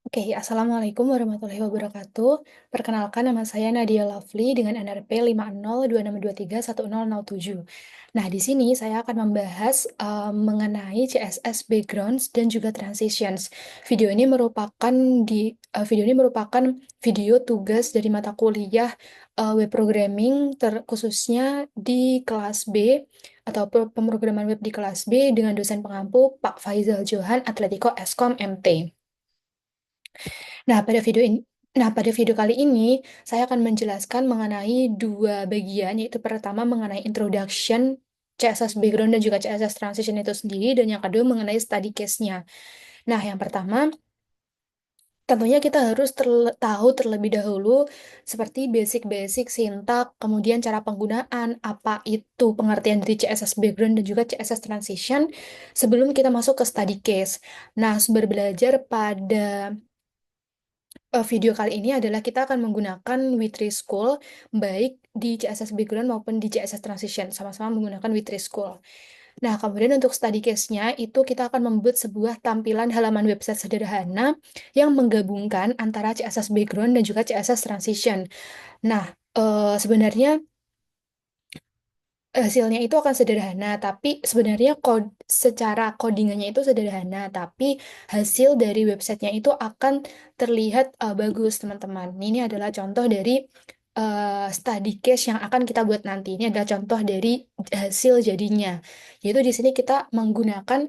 Oke, Assalamualaikum warahmatullahi wabarakatuh. Perkenalkan, nama saya Nadia Lovely dengan NRP 5026231007. Nah, di sini saya akan membahas mengenai CSS backgrounds dan juga transitions. Video ini merupakan video tugas dari mata kuliah web programming, khususnya di kelas B atau pemrograman web di kelas B dengan dosen pengampu Pak Faizal Johan Atletico Eskom MT. Nah, pada video kali ini, saya akan menjelaskan mengenai dua bagian, yaitu pertama mengenai introduction CSS background dan juga CSS transition itu sendiri, dan yang kedua mengenai study case-nya. Nah, yang pertama, tentunya kita harus tahu terlebih dahulu seperti basic-basic sintak, kemudian cara penggunaan, apa itu pengertian dari CSS background dan juga CSS transition sebelum kita masuk ke study case. Nah, sumber belajar pada video kali ini adalah kita akan menggunakan Witri School, baik di CSS Background maupun di CSS Transition, sama-sama menggunakan Witri School. Nah, kemudian untuk study case-nya, itu kita akan membuat sebuah tampilan halaman website sederhana yang menggabungkan antara CSS Background dan juga CSS Transition. Nah, sebenarnya hasilnya itu akan sederhana, tapi sebenarnya secara codingannya itu sederhana, tapi hasil dari websitenya itu akan terlihat bagus, teman-teman. Ini adalah contoh dari study case yang akan kita buat nanti. Ini adalah contoh dari hasil jadinya. Yaitu di sini kita menggunakan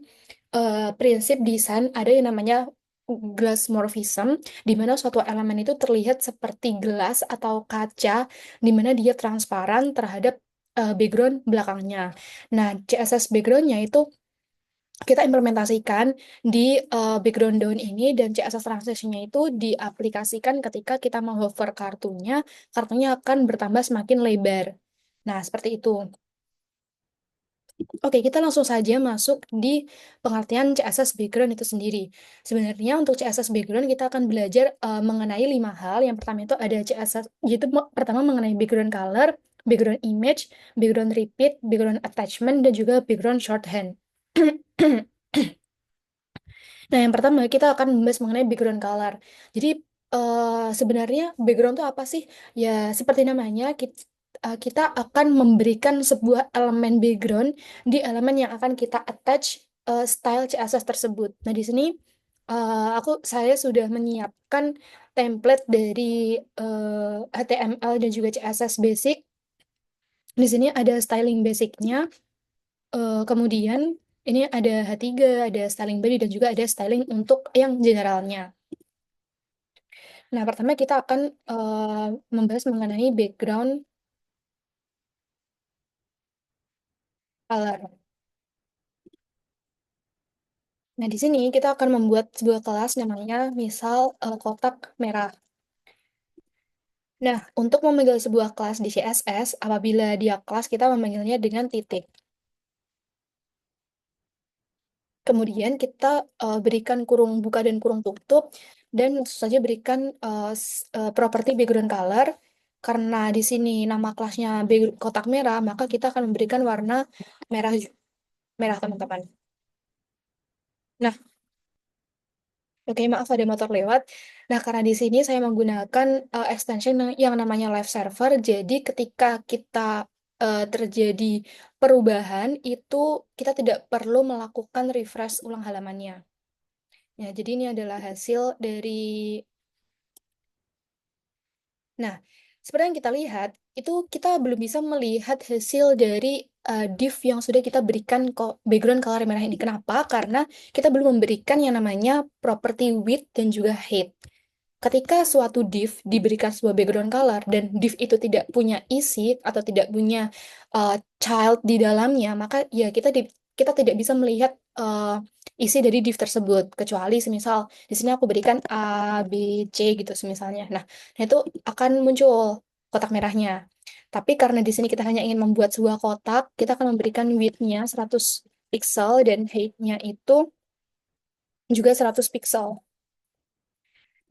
prinsip desain ada yang namanya glass morphism, di mana suatu elemen itu terlihat seperti gelas atau kaca, di mana dia transparan terhadap background belakangnya. Nah, CSS backgroundnya itu kita implementasikan di background daun ini, dan CSS transitionnya itu diaplikasikan ketika kita menghover kartunya, kartunya akan bertambah semakin lebar. Nah, seperti itu. Oke, kita langsung saja masuk di pengertian CSS background itu sendiri. Sebenarnya untuk CSS background kita akan belajar mengenai 5 hal. Yang pertama itu ada CSS, yaitu pertama mengenai background color, background image, background repeat, background attachment, dan juga background shorthand. Nah, yang pertama kita akan membahas mengenai background color. Jadi sebenarnya background itu apa sih? Ya, seperti namanya, kita akan memberikan sebuah elemen background di elemen yang akan kita attach style CSS tersebut. Nah, di sini saya sudah menyiapkan template dari HTML dan juga CSS basic. Di sini ada styling basicnya. Kemudian ini ada H3, ada styling body, dan juga ada styling untuk yang generalnya. Nah, pertama kita akan membahas mengenai background color. Nah, di sini kita akan membuat sebuah kelas namanya misal kotak merah. Nah, untuk memanggil sebuah kelas di CSS, apabila dia kelas, kita memanggilnya dengan titik. Kemudian kita berikan kurung buka dan kurung tutup, dan langsung saja berikan properti background color. Karena di sini nama kelasnya kotak merah, maka kita akan memberikan warna merah, merah, teman-teman. Nah, oke, maaf ada motor lewat. Nah, karena di sini saya menggunakan extension yang namanya live server, jadi ketika kita terjadi perubahan, itu kita tidak perlu melakukan refresh ulang halamannya. Ya, jadi ini adalah hasil dari. Nah, seperti yang kita lihat, itu kita belum bisa melihat hasil dari div yang sudah kita berikan kok background color merah ini. Kenapa? Karena kita belum memberikan yang namanya property width dan juga height. Ketika suatu div diberikan sebuah background color dan div itu tidak punya isi atau tidak punya child di dalamnya, maka ya kita tidak bisa melihat isi dari div tersebut, kecuali semisal di sini aku berikan A, B, C gitu semisalnya. Nah, itu akan muncul kotak merahnya. Tapi karena di sini kita hanya ingin membuat sebuah kotak, kita akan memberikan width-nya 100 pixel dan height-nya itu juga 100 pixel.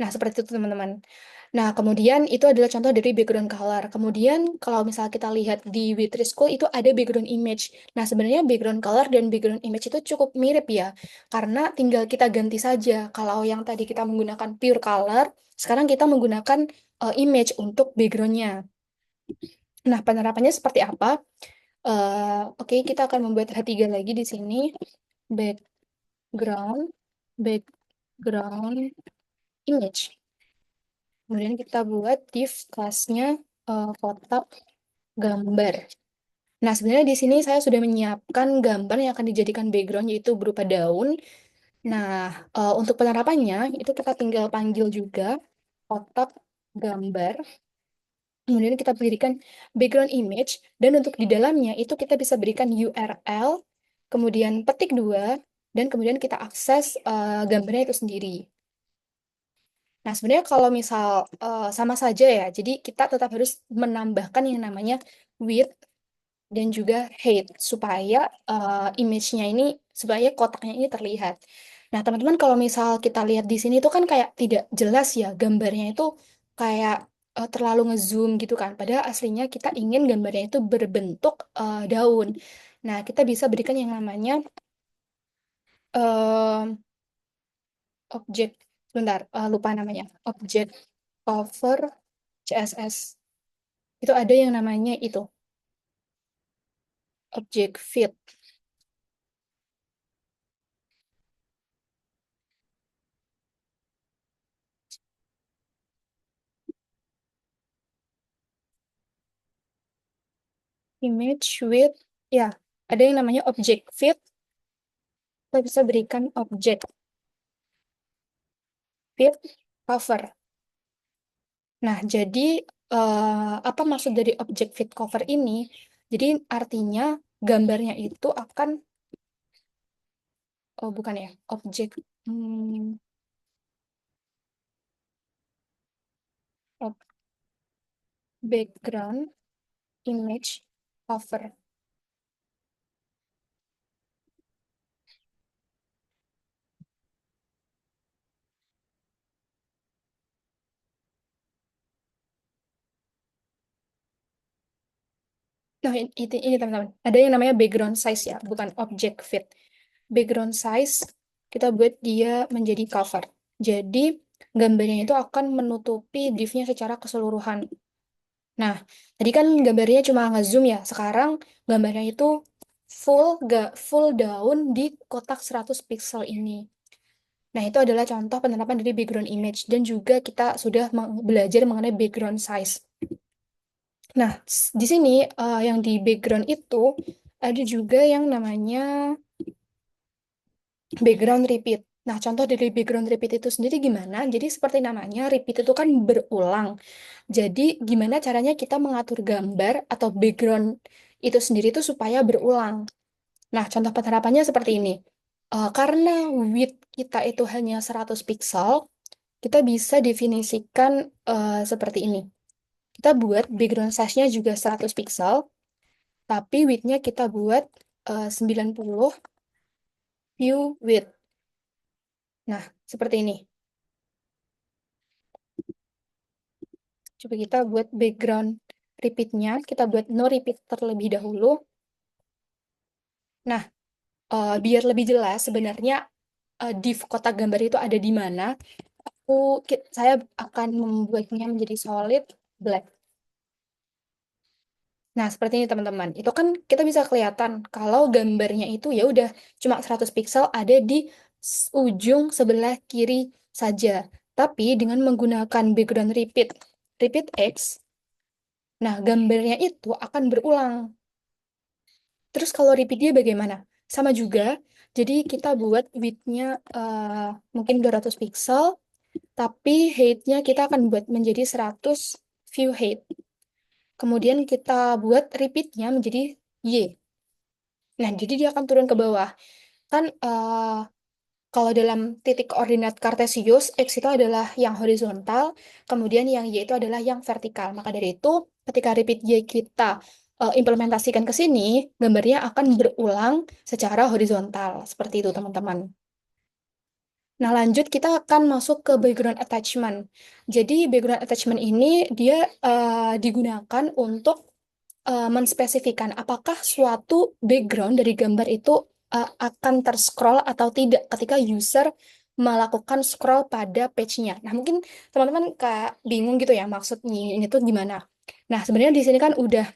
Nah, seperti itu teman-teman. Nah, kemudian itu adalah contoh dari background color. Kemudian kalau misal kita lihat di Witri School itu ada background image. Nah, sebenarnya background color dan background image itu cukup mirip ya. Karena tinggal kita ganti saja. Kalau yang tadi kita menggunakan pure color, sekarang kita menggunakan image untuk backgroundnya. Nah, penerapannya seperti apa? Oke, kita akan membuat H3 lagi di sini. Background, background image. Kemudian kita buat div kelasnya kotak gambar. Nah, sebenarnya di sini saya sudah menyiapkan gambar yang akan dijadikan background yaitu berupa daun. Nah, untuk penerapannya itu kita tinggal panggil juga kotak gambar. Kemudian kita berikan background image dan untuk di dalamnya itu kita bisa berikan URL, kemudian petik dua, dan kemudian kita akses gambarnya itu sendiri. Nah, sebenarnya kalau misal sama saja ya, jadi kita tetap harus menambahkan yang namanya width dan juga height supaya image-nya ini, supaya kotaknya ini terlihat. Nah, teman-teman kalau misal kita lihat di sini itu kan kayak tidak jelas ya, gambarnya itu kayak terlalu ngezoom gitu kan. Padahal aslinya kita ingin gambarnya itu berbentuk daun. Nah, kita bisa berikan yang namanya eh, objek, sebentar, lupa namanya, objek cover CSS. Itu ada yang namanya itu, object fit. Image with, ya, ada yang namanya object fit. Kita bisa berikan object fit cover. Nah, jadi apa maksud dari object fit cover ini? Jadi artinya gambarnya itu akan, oh bukan ya, objek hmm, ob- background image cover. Nah, ini teman-teman, ada yang namanya background size ya, bukan object fit. Background size kita buat dia menjadi cover. Jadi gambarnya itu akan menutupi div-nya secara keseluruhan. Nah, tadi kan gambarnya cuma ngezoom ya. Sekarang gambarnya itu full down di kotak 100 pixel ini. Nah, itu adalah contoh penerapan dari background image dan juga kita sudah belajar mengenai background size. Nah, di sini yang di background itu ada juga yang namanya background repeat. Nah, contoh dari background repeat itu sendiri gimana? Jadi seperti namanya, repeat itu kan berulang. Jadi gimana caranya kita mengatur gambar atau background itu sendiri itu supaya berulang. Nah, contoh penerapannya seperti ini. Karena width kita itu hanya 100 pixel, kita bisa definisikan seperti ini. Kita buat background size-nya juga 100 pixel, tapi width-nya kita buat 90 view width. Nah, seperti ini. Coba kita buat background repeat-nya, kita buat no repeat terlebih dahulu. Nah, biar lebih jelas sebenarnya div kotak gambar itu ada di mana, saya akan membuatnya menjadi solid black. Nah, seperti ini teman-teman. Itu kan kita bisa kelihatan kalau gambarnya itu ya udah cuma 100 pixel ada di ujung sebelah kiri saja. Tapi dengan menggunakan background repeat, repeat X, nah gambarnya itu akan berulang. Terus kalau repeat dia bagaimana? Sama juga. Jadi kita buat width-nya mungkin 200 pixel, tapi height-nya kita akan buat menjadi 100 view height. Kemudian kita buat repeat-nya menjadi Y. Nah, jadi dia akan turun ke bawah. Kan kalau dalam titik koordinat Kartesius, X itu adalah yang horizontal, kemudian yang Y itu adalah yang vertikal. Maka dari itu, ketika repeat Y kita implementasikan ke sini, gambarnya akan berulang secara horizontal. Seperti itu, teman-teman. Nah, lanjut kita akan masuk ke background attachment. Jadi, background attachment ini dia digunakan untuk menspesifikkan apakah suatu background dari gambar itu akan terscroll atau tidak ketika user melakukan scroll pada page-nya. Nah, mungkin teman-teman kayak bingung gitu ya maksudnya ini tuh gimana. Nah, sebenarnya di sini kan udah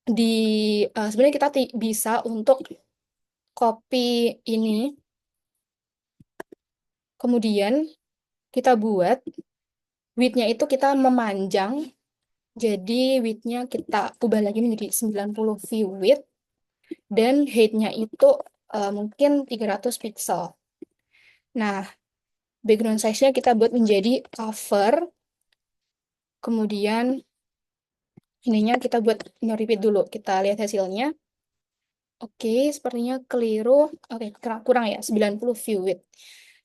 di sebenarnya kita bisa untuk copy ini, kemudian kita buat width-nya itu kita memanjang. Jadi width-nya kita ubah lagi menjadi 90 view width dan height-nya itu mungkin 300 pixel. Nah, background size-nya kita buat menjadi cover. Kemudian ininya kita buat no repeat dulu. Kita lihat hasilnya. Oke, sepertinya keliru. Oke, kurang ya, 90 view width.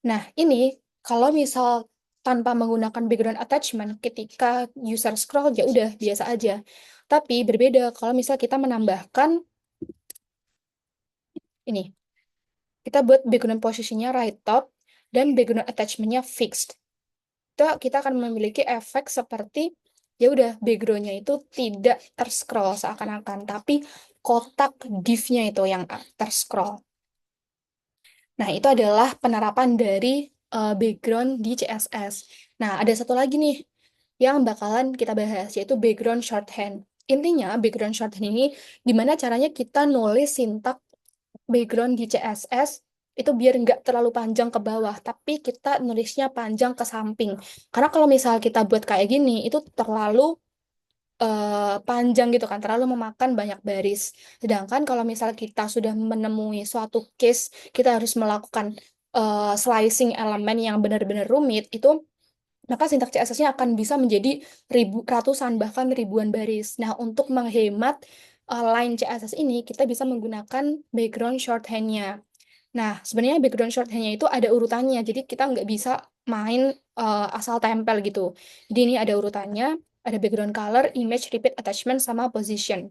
Nah, ini kalau misal tanpa menggunakan background attachment, ketika user scroll ya udah biasa aja. Tapi berbeda kalau misal kita menambahkan ini. Kita buat background posisinya right top dan background attachment-nya fixed. Kita akan memiliki efek seperti ya udah background-nya itu tidak terscroll seakan-akan, tapi kotak div-nya itu yang terscroll. Nah, itu adalah penerapan dari background di CSS. Nah, ada satu lagi nih yang bakalan kita bahas, yaitu background shorthand. Intinya, background shorthand ini gimana caranya kita nulis sintak background di CSS itu biar nggak terlalu panjang ke bawah, tapi kita nulisnya panjang ke samping. Karena kalau misal kita buat kayak gini, itu terlalu panjang gitu kan, terlalu memakan banyak baris. Sedangkan kalau misal kita sudah menemui suatu case, kita harus melakukan slicing elemen yang benar-benar rumit, itu maka sintak CSS-nya akan bisa menjadi ratusan bahkan ribuan baris. Nah, untuk menghemat line CSS ini, kita bisa menggunakan background shorthand-nya. Nah, sebenarnya background shorthand-nya itu ada urutannya, jadi kita nggak bisa main asal tempel gitu. Jadi ini ada urutannya, ada background color, image, repeat, attachment, sama position.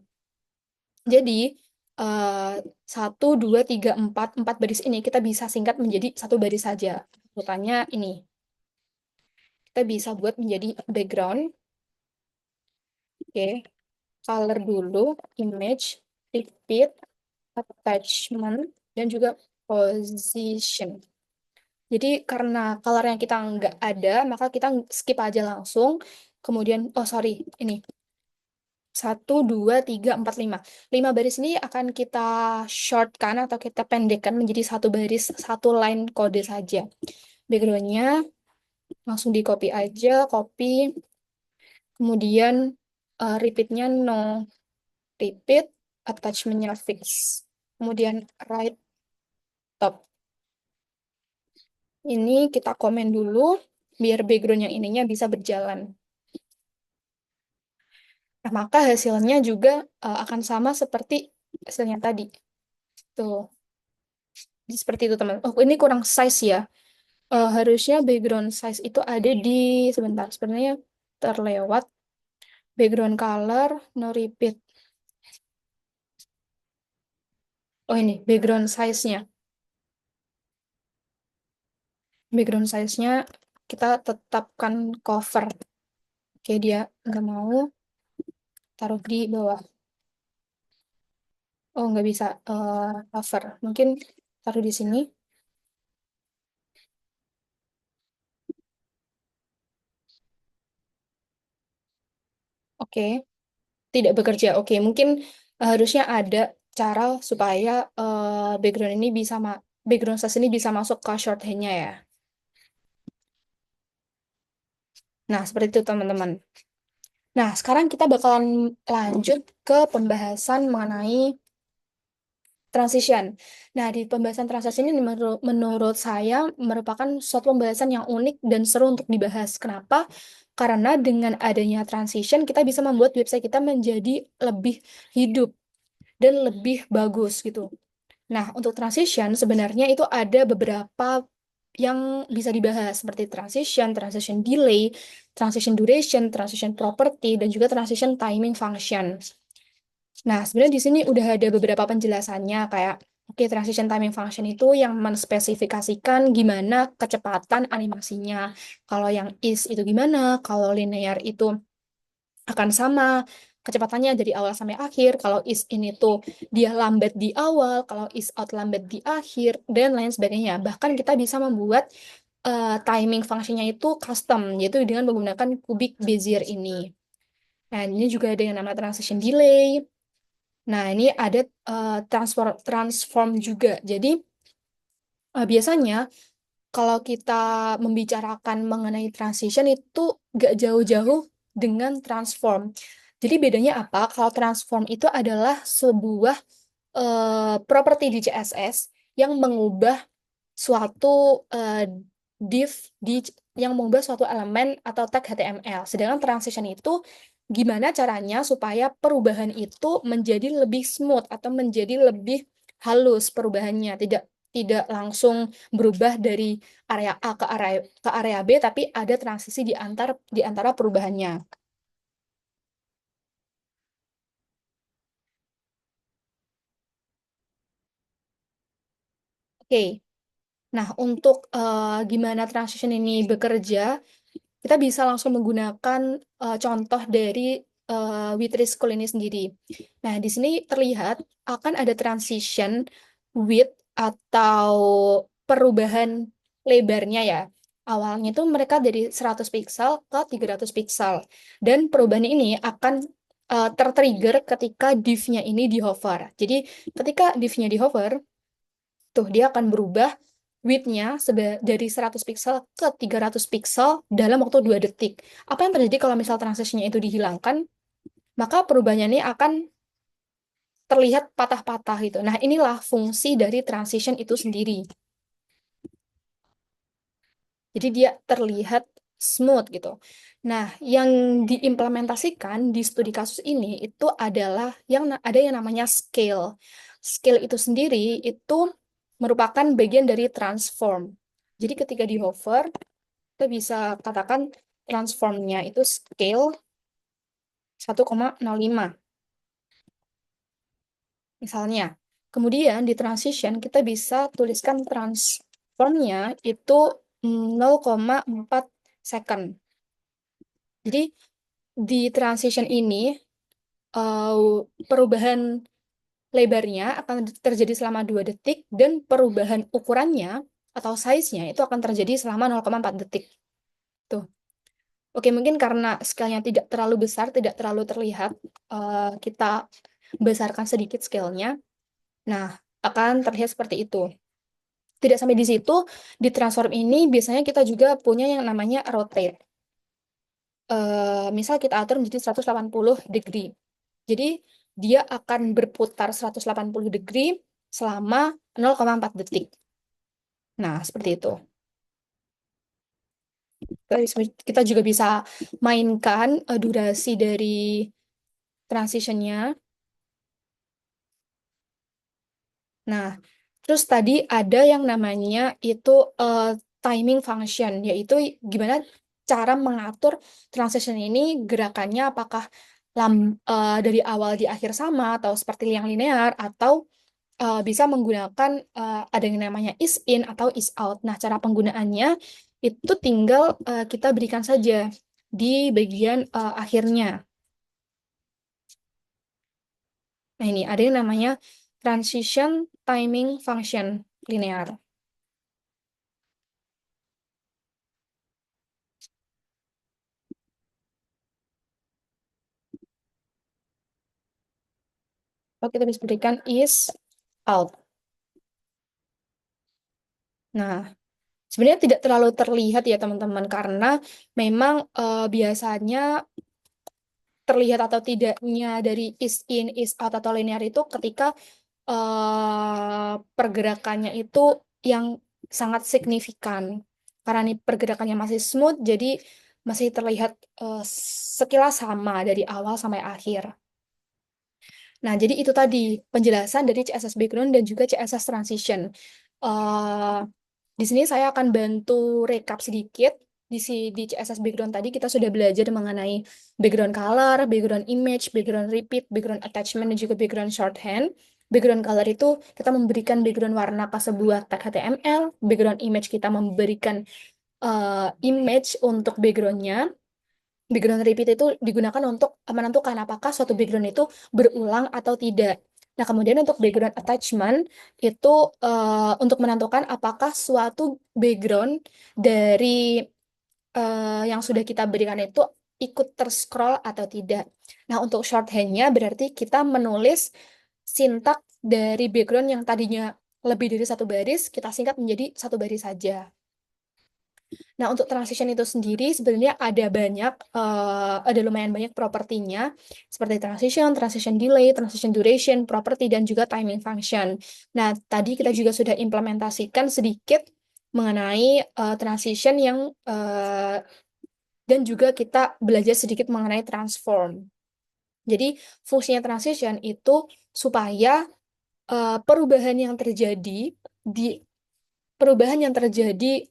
Jadi, eh, 1, 2, 3, 4 baris ini kita bisa singkat menjadi satu baris saja. Urutannya ini. Kita bisa buat menjadi background. Oke, color dulu, image, repeat, attachment, dan juga position. Jadi karena color yang kita nggak ada, maka kita skip aja langsung. Kemudian, oh sorry, ini 1, 2, 3, 4, 5. 5 baris ini akan kita shortkan atau kita pendekkan menjadi satu baris, satu line kode saja. Backgroundnya langsung di copy aja, copy. Kemudian repeatnya no repeat, attachmentnya fix. Kemudian right top. Ini kita komen dulu biar background yang ininya bisa berjalan. Nah, maka hasilnya juga akan sama seperti hasilnya tadi. Tuh, jadi seperti itu teman. Oh, ini kurang size ya. Harusnya background size itu ada di sebentar. Sebenarnya terlewat. Background color, no repeat. Oh ini, background size-nya. Background size-nya kita tetapkan cover. Oke, dia nggak mau taruh di bawah. Oh, nggak bisa cover. Mungkin taruh di sini. Oke, tidak bekerja. Oke, mungkin harusnya ada cara supaya background ini bisa background size ini bisa masuk ke shorthand-nya ya. Nah, seperti itu teman-teman. Nah, sekarang kita bakalan lanjut ke pembahasan mengenai transition. Nah, di pembahasan transition ini menurut saya merupakan suatu pembahasan yang unik dan seru untuk dibahas. Kenapa? Karena dengan adanya transition, kita bisa membuat website kita menjadi lebih hidup dan lebih bagus gitu. Nah, untuk transition sebenarnya itu ada beberapa yang bisa dibahas seperti transition, transition delay, transition duration, transition property, dan juga transition timing function. Nah, sebenarnya di sini udah ada beberapa penjelasannya kayak Oke, transition timing function itu yang menspesifikasikan gimana kecepatan animasinya. Kalau yang is itu gimana, kalau linear itu akan sama kecepatannya dari awal sampai akhir. Kalau is ini tuh dia lambat di awal, kalau is out lambat di akhir, dan lain sebagainya. Bahkan kita bisa membuat timing fungsinya itu custom, yaitu dengan menggunakan cubic Bezier ini. Nah, ini juga ada yang namanya transition delay. Nah, ini ada transform juga. Jadi, biasanya kalau kita membicarakan mengenai transition itu gak jauh-jauh dengan transform. Jadi bedanya apa? Kalau transform itu adalah sebuah properti di CSS yang mengubah suatu div di yang mengubah suatu elemen atau tag HTML. Sedangkan transition itu gimana caranya supaya perubahan itu menjadi lebih smooth atau menjadi lebih halus perubahannya, tidak tidak langsung berubah dari area A ke area B, tapi ada transisi di antara perubahannya. Oke. Nah, untuk gimana transition ini bekerja, kita bisa langsung menggunakan contoh dari Witris School ini sendiri. Nah, di sini terlihat akan ada transition width atau perubahan lebarnya ya. Awalnya itu mereka dari 100 piksel ke 300 piksel. Dan perubahan ini akan tertrigger ketika div-nya ini di hover. Jadi, ketika div-nya di hover, tuh dia akan berubah width-nya dari 100 piksel ke 300 piksel dalam waktu 2 detik. Apa yang terjadi kalau misal transition-nya itu dihilangkan? Maka perubahannya ini akan terlihat patah-patah gitu. Nah, inilah fungsi dari transition itu sendiri. Jadi dia terlihat smooth gitu. Nah, yang diimplementasikan di studi kasus ini itu adalah ada yang namanya scale. Scale itu sendiri itu merupakan bagian dari transform. Jadi ketika di hover, kita bisa katakan transformnya itu scale 1,05 misalnya. Kemudian di transition kita bisa tuliskan transformnya itu 0,4 second. Jadi di transition ini perubahan lebarnya akan terjadi selama 2 detik dan perubahan ukurannya atau size-nya itu akan terjadi selama 0,4 detik. Tuh. Oke, mungkin karena scale-nya tidak terlalu besar, tidak terlalu terlihat, kita besarkan sedikit scale-nya. Nah, akan terlihat seperti itu. Tidak sampai di situ, di transform ini biasanya kita juga punya yang namanya rotate. Misal kita atur menjadi 180 degree. Jadi, dia akan berputar 180 degree selama 0,4 detik. Nah, seperti itu. Kita juga bisa mainkan durasi dari transitionnya. Nah, terus tadi ada yang namanya itu timing function, yaitu gimana cara mengatur transition ini gerakannya apakah dari awal di akhir sama atau seperti yang linear atau bisa menggunakan ada yang namanya is in atau is out. Nah, cara penggunaannya itu tinggal kita berikan saja di bagian akhirnya. Nah, ini ada yang namanya transition timing function linear. Kalau kita bisa berikan is out. Nah, sebenarnya tidak terlalu terlihat ya teman-teman karena memang biasanya terlihat atau tidaknya dari is in, is out atau linear itu ketika pergerakannya itu yang sangat signifikan. Karena ini pergerakannya masih smooth, jadi masih terlihat sekilas sama dari awal sampai akhir. Nah, jadi itu tadi penjelasan dari CSS background dan juga CSS transition. Eh, di sini saya akan bantu rekap sedikit. Di CSS background tadi kita sudah belajar mengenai background color, background image, background repeat, background attachment, dan juga background shorthand. Background color itu kita memberikan background warna ke sebuah tag HTML, background image kita memberikan image untuk backgroundnya. Background repeat itu digunakan untuk menentukan apakah suatu background itu berulang atau tidak. Nah, kemudian untuk background attachment itu untuk menentukan apakah suatu background dari yang sudah kita berikan itu ikut terscroll atau tidak. Nah, untuk shorthandnya berarti kita menulis sintak dari background yang tadinya lebih dari satu baris, kita singkat menjadi satu baris saja. Nah, untuk transition itu sendiri sebenarnya ada lumayan banyak propertinya, seperti transition, transition delay, transition duration, property, dan juga timing function. Nah, tadi kita juga sudah implementasikan sedikit mengenai transition dan juga kita belajar sedikit mengenai transform. Jadi, fungsinya transition itu supaya perubahan yang terjadi di perubahan yang terjadi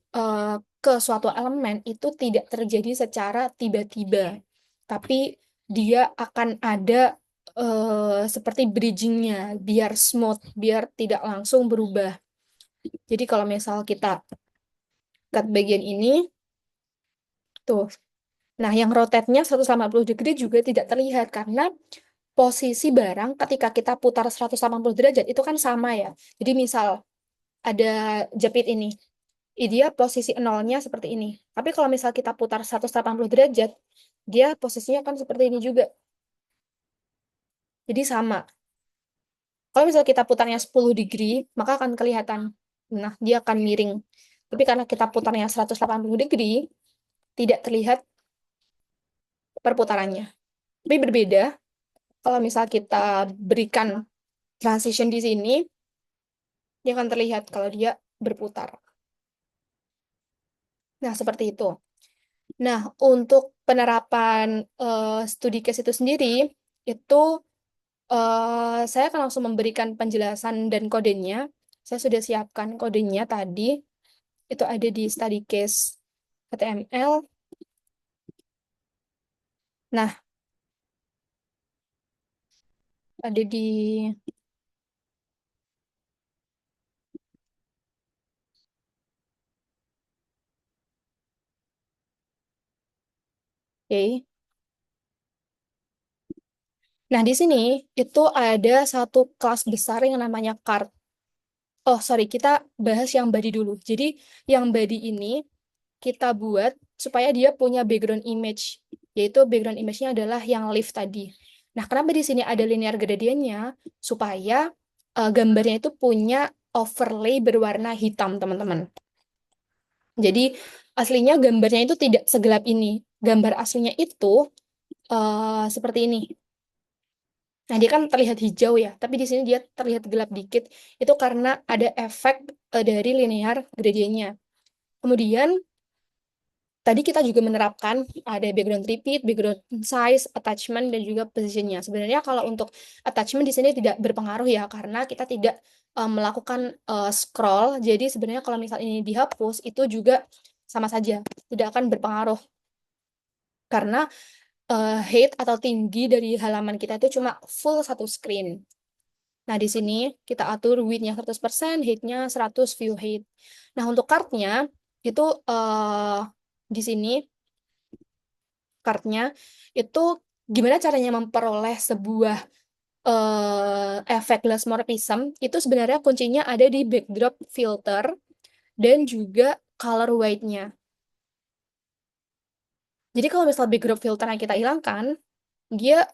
ke suatu elemen itu tidak terjadi secara tiba-tiba, tapi dia akan ada seperti bridgingnya, biar smooth, biar tidak langsung berubah. Jadi kalau misal kita cut bagian ini, tuh, nah yang rotate-nya 180 degree juga tidak terlihat karena posisi barang ketika kita putar 180 derajat itu kan sama ya. Jadi misal ada jepit ini, dia posisi nolnya seperti ini. Tapi kalau misal kita putar 180 derajat, dia posisinya kan seperti ini juga. Jadi sama. Kalau misal kita putarnya 10 degree, maka akan kelihatan. Nah, dia akan miring. Tapi karena kita putarnya 180 degree, tidak terlihat perputarannya. Tapi berbeda kalau misal kita berikan transition di sini, dia akan terlihat kalau dia berputar. Nah, seperti itu. Nah, untuk penerapan studi case itu sendiri, itu saya akan langsung memberikan penjelasan dan kodenya. Saya sudah siapkan kodenya tadi. Itu ada di study case HTML. Nah, ada di... Oke. Nah, di sini itu ada satu kelas besar yang namanya card. Oh, sorry, kita bahas yang body dulu. Jadi, yang body ini kita buat supaya dia punya background image, yaitu background image-nya adalah yang lift tadi. Nah, kenapa di sini ada linear gradientnya? Supaya gambarnya itu punya overlay berwarna hitam, teman-teman. Jadi, aslinya gambarnya itu tidak segelap ini. Gambar aslinya itu seperti ini. Nah, dia kan terlihat hijau ya, tapi di sini dia terlihat gelap dikit. Itu karena ada efek dari linear gradientnya. Kemudian, tadi kita juga menerapkan ada background repeat, background size, attachment, dan juga positionnya. Sebenarnya kalau untuk attachment di sini tidak berpengaruh ya, karena kita tidak melakukan scroll. Jadi sebenarnya kalau misal ini dihapus, itu juga sama saja, tidak akan berpengaruh. Karena height atau tinggi dari halaman kita itu cuma full satu screen. Nah, di sini kita atur width-nya 100%, height-nya 100 view height. Nah, untuk card-nya, itu di sini card-nya itu gimana caranya memperoleh sebuah efek glass morphism itu sebenarnya kuncinya ada di backdrop filter dan juga color white-nya. Jadi kalau misal backdrop filternya kita hilangkan, dia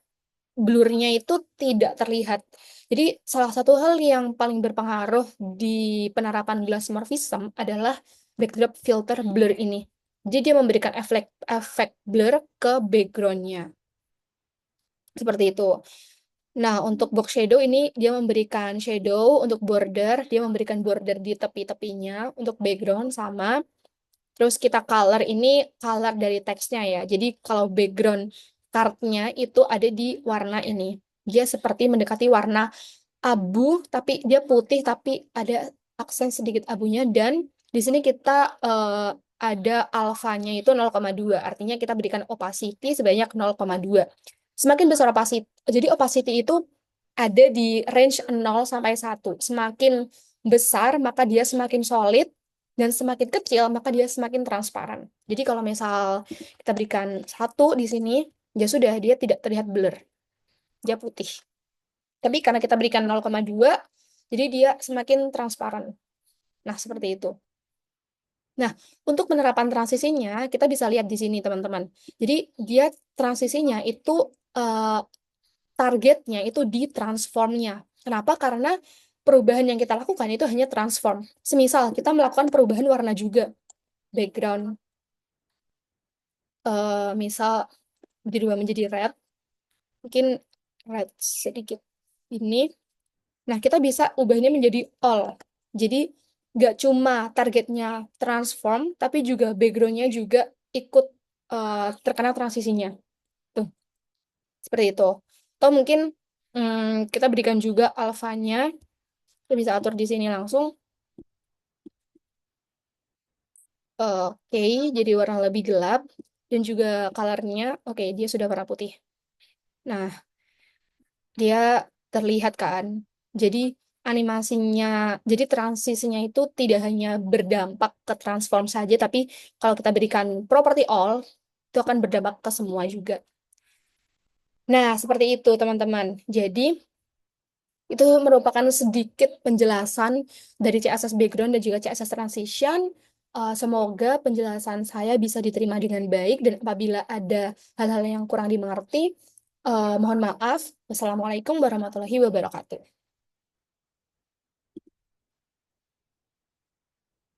blurnya itu tidak terlihat. Jadi salah satu hal yang paling berpengaruh di penerapan glass morphism adalah backdrop filter blur ini. Jadi dia memberikan efek blur ke background-nya. Seperti itu. Nah, untuk box shadow ini dia memberikan shadow, untuk border, dia memberikan border di tepi-tepinya, untuk background sama. Terus kita color ini color dari teksnya ya. Jadi kalau background cardnya itu ada di warna ini. Dia seperti mendekati warna abu, tapi dia putih, tapi ada aksen sedikit abunya. Dan di sini kita ada alfanya itu 0,2. Artinya kita berikan opacity sebanyak 0,2. Semakin besar opacity, jadi opacity itu ada di range 0 sampai 1. Semakin besar, maka dia semakin solid, dan semakin kecil, maka dia semakin transparan. Jadi kalau misal kita berikan 1 di sini, ya sudah, dia tidak terlihat blur. Dia putih. Tapi karena kita berikan 0,2, jadi dia semakin transparan. Nah, seperti itu. Nah, untuk penerapan transisinya, kita bisa lihat di sini, teman-teman. Jadi, dia transisinya itu eh, targetnya itu di transformnya. Kenapa? Karena perubahan yang kita lakukan itu hanya transform. Semisal kita melakukan perubahan warna juga, background, misal dirubah menjadi red, mungkin red sedikit ini. Nah, kita bisa ubahnya menjadi all. Jadi, nggak cuma targetnya transform, tapi juga backgroundnya juga ikut terkena transisinya. Tuh, seperti itu. Atau mungkin kita berikan juga alfanya. Kita bisa atur di sini langsung. Oke, jadi warna lebih gelap. Dan juga colornya, oke, dia sudah warna putih. Nah, dia terlihat kan. Jadi animasinya, jadi transisinya itu tidak hanya berdampak ke transform saja, tapi kalau kita berikan property all, itu akan berdampak ke semua juga. Nah, seperti itu teman-teman. Jadi, itu merupakan sedikit penjelasan dari CSS background dan juga CSS transition. Semoga penjelasan saya bisa diterima dengan baik, dan apabila ada hal-hal yang kurang dimengerti, mohon maaf. Wassalamualaikum warahmatullahi wabarakatuh.